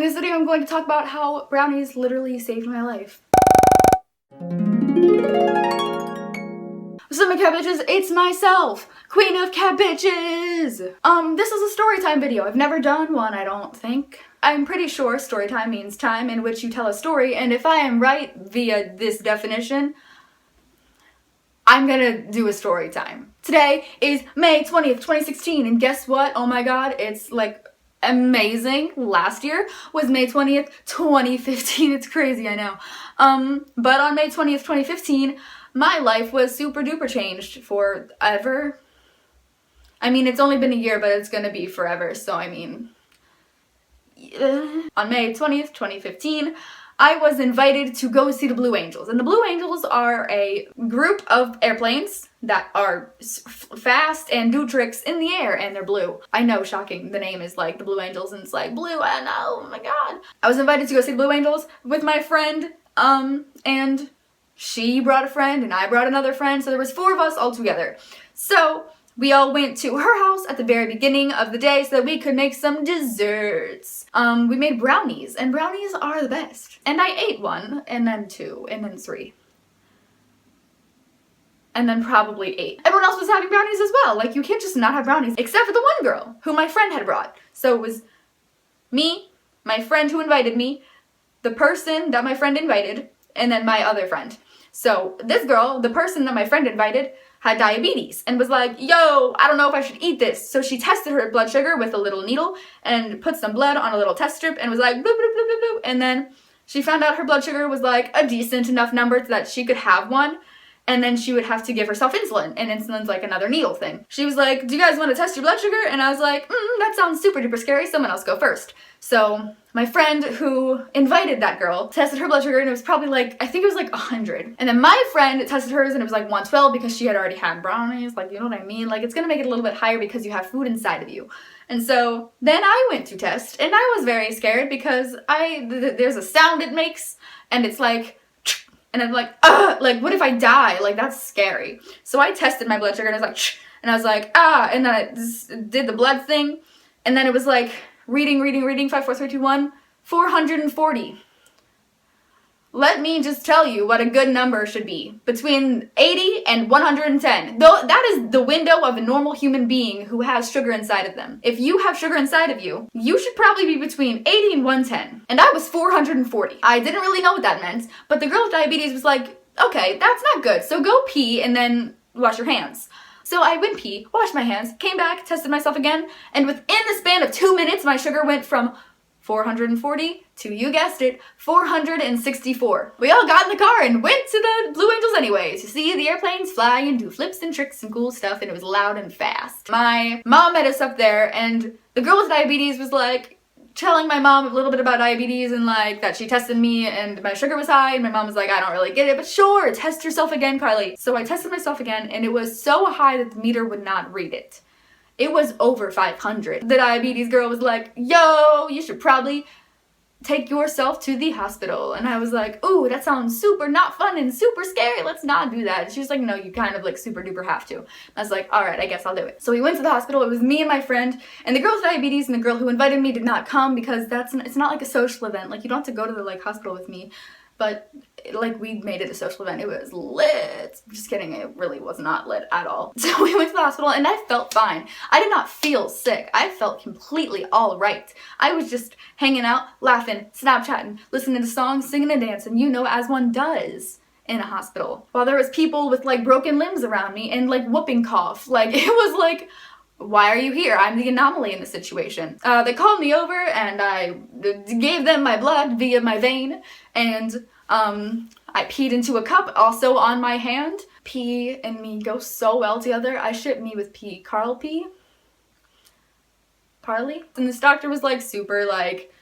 In this video, I'm going to talk about how brownies literally saved my life. What's up, my cat bitches? It's myself, Queen of Cat Bitches! This is a storytime video. I've never done one, I don't think. I'm pretty sure storytime means time in which you tell a story, and if I am right via this definition, I'm gonna do a story time. Today is May 20th, 2016, and guess what? Oh my god, it's like amazing. Last year was May 20th, 2015. It's crazy, I know. But on May 20th, 2015, my life was super duper changed forever. I mean, it's only been a year, but it's gonna be forever, so I mean... On May 20th, 2015, I was invited to go see the Blue Angels. And the Blue Angels are a group of airplanes that are fast and do tricks in the air, and they're blue. I know, shocking. The name is like the Blue Angels, and it's like blue, I know, oh my god. I was invited to go see the Blue Angels with my friend, and she brought a friend, and I brought another friend, so there was 4 of us all together. So we all went to her house at the very beginning of the day so that we could make some desserts. We made brownies, and brownies are the best. And I ate 1, and then 2, and then 3. And then probably 8. Everyone else was having brownies as well. Like, you can't just not have brownies, except for the one girl who my friend had brought. So it was me, my friend who invited me, the person that my friend invited, and then my other friend. So this girl, the person that my friend invited, had diabetes and was like, yo, I don't know if I should eat this. So she tested her blood sugar with a little needle and put some blood on a little test strip and was like, bloop, bloop, bloop, bloop, bloop. And then she found out her blood sugar was like a decent enough number that she could have one. And then she would have to give herself insulin, and insulin's like another needle thing. She was like, do you guys want to test your blood sugar? And I was like, that sounds super duper scary, someone else go first. So my friend who invited that girl tested her blood sugar, and it was probably like, I think it was like 100. And then my friend tested hers, and it was like 112 because she had already had brownies, like, you know what I mean? Like, it's gonna make it a little bit higher because you have food inside of you. And so then I went to test, and I was very scared because there's a sound it makes, and it's like, and I'm like, ugh, like, what if I die? Like, that's scary. So I tested my blood sugar, and I was like, shh, and I was like, and then I just did the blood thing, and then it was like, reading, 5, 4, 3, 2, 1, 440. Let me just tell you what a good number should be. Between 80 and 110. Though that is the window of a normal human being who has sugar inside of them. If you have sugar inside of you, you should probably be between 80 and 110. And I was 440. I didn't really know what that meant, but the girl with diabetes was like, okay, that's not good, so go pee and then wash your hands. So I went pee, washed my hands, came back, tested myself again, and within the span of 2 minutes, my sugar went from 440 to, you guessed it, 464. We all got in the car and went to the Blue Angels anyway to see the airplanes fly and do flips and tricks and cool stuff, and it was loud and fast. My mom met us up there, and the girl with diabetes was like telling my mom a little bit about diabetes and like that she tested me and my sugar was high, and my mom was like, I don't really get it, but sure, test yourself again, Carly. So I tested myself again, and it was so high that the meter would not read it. It was over 500. The diabetes girl was like, yo, you should probably take yourself to the hospital. And I was like, ooh, that sounds super not fun and super scary. Let's not do that. And she was like, no, you kind of like super duper have to. And I was like, all right, I guess I'll do it. So we went to the hospital. It was me and my friend, and the girl with diabetes and the girl who invited me did not come because it's not like a social event. Like, you don't have to go to the like hospital with me. But like, we made it a social event. It was lit. Just kidding, it really was not lit at all. So we went to the hospital, and I felt fine. I did not feel sick. I felt completely all right. I was just hanging out, laughing, Snapchatting, listening to songs, singing and dancing, you know, as one does in a hospital. While there was people with like broken limbs around me and like whooping cough. Like, it was like, why are you here? I'm the anomaly in the situation. They called me over, and I gave them my blood via my vein, and I peed into a cup also on my hand. Pee and me go so well together. I ship me with pee. Carly? And this doctor was like super like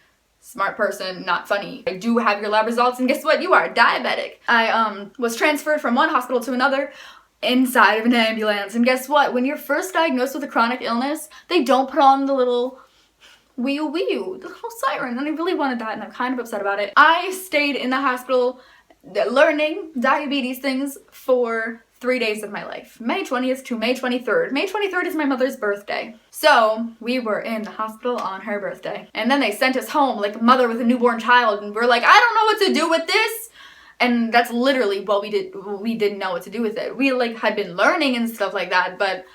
smart person, not funny. I do have your lab results, and guess what? You are diabetic. I was transferred from one hospital to another inside of an ambulance, and guess what? When you're first diagnosed with a chronic illness, they don't put on the little wheel, the little siren, and I really wanted that, and I'm kind of upset about it. I stayed in the hospital learning diabetes things for 3 days of my life. May 20th to May 23rd. May 23rd is my mother's birthday. So we were in the hospital on her birthday. And then they sent us home like a mother with a newborn child, and we're like, I don't know what to do with this. And that's literally what we did. We didn't know what to do with it. We like had been learning and stuff like that, but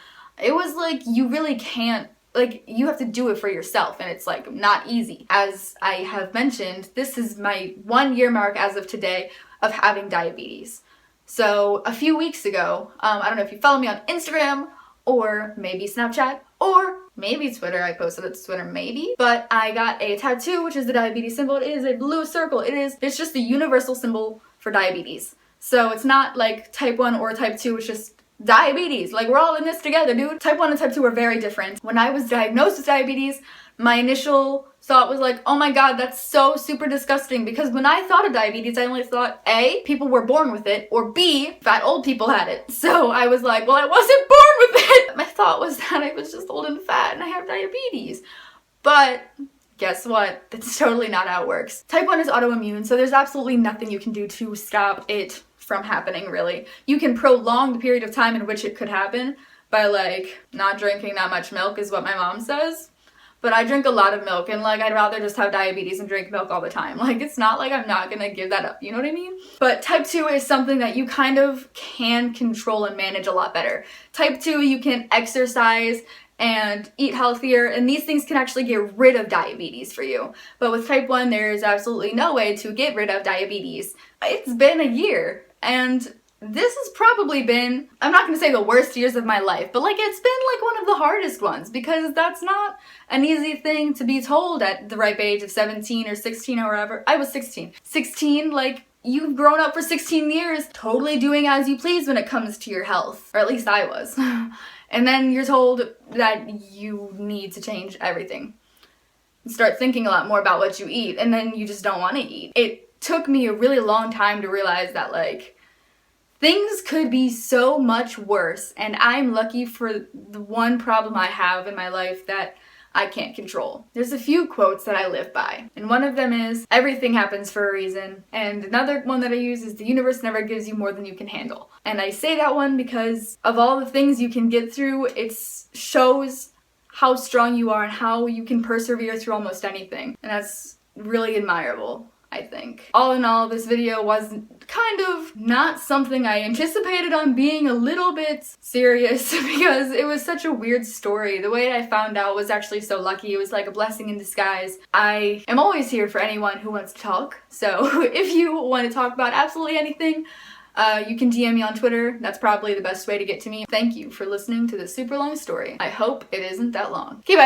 it was like, you really can't, like, you have to do it for yourself, and it's like not easy. As I have mentioned, this is my 1 year mark as of today of having diabetes. So a few weeks ago, I don't know if you follow me on Instagram or maybe Snapchat or maybe Twitter. I posted it to Twitter maybe, but I got a tattoo, which is the diabetes symbol. It is a blue circle. It's just the universal symbol for diabetes. So it's not like type 1 or type 2, it's just diabetes. Like, we're all in this together, dude. Type 1 and type 2 are very different. When I was diagnosed with diabetes, my initial thought was like, oh my god, that's so super disgusting, because when I thought of diabetes, I only thought A, people were born with it, or B, fat old people had it. So I was like, well, I wasn't born with it. My thought was that I was just old and fat and I have diabetes. But guess what? That's totally not how it works. Type 1 is autoimmune, so there's absolutely nothing you can do to stop it from happening, really. You can prolong the period of time in which it could happen by like not drinking that much milk, is what my mom says. But I drink a lot of milk, and like I'd rather just have diabetes and drink milk all the time. Like, it's not like I'm not gonna give that up, you know what I mean? But type 2 is something that you kind of can control and manage a lot better. Type 2, you can exercise and eat healthier, and these things can actually get rid of diabetes for you. But with type 1, there is absolutely no way to get rid of diabetes. It's been a year, and this has probably been, I'm not gonna say the worst years of my life, but like it's been like one of the hardest ones, because that's not an easy thing to be told at the ripe age of 17 or 16 or whatever. I was 16. 16, like, you've grown up for 16 years totally doing as you please when it comes to your health, or at least I was. And then you're told that you need to change everything. Start thinking a lot more about what you eat, and then you just don't want to eat. It took me a really long time to realize that, like, things could be so much worse, and I'm lucky for the one problem I have in my life that I can't control. There's a few quotes that I live by, and one of them is, everything happens for a reason, and another one that I use is, the universe never gives you more than you can handle. And I say that one because of all the things you can get through, it shows how strong you are and how you can persevere through almost anything, and that's really admirable, I think. All in all, this video was kind of not something I anticipated on being a little bit serious, because it was such a weird story. The way I found out was actually so lucky. It was like a blessing in disguise. I am always here for anyone who wants to talk, so if you want to talk about absolutely anything, you can DM me on Twitter. That's probably the best way to get to me. Thank you for listening to this super long story. I hope it isn't that long. Okay, bye!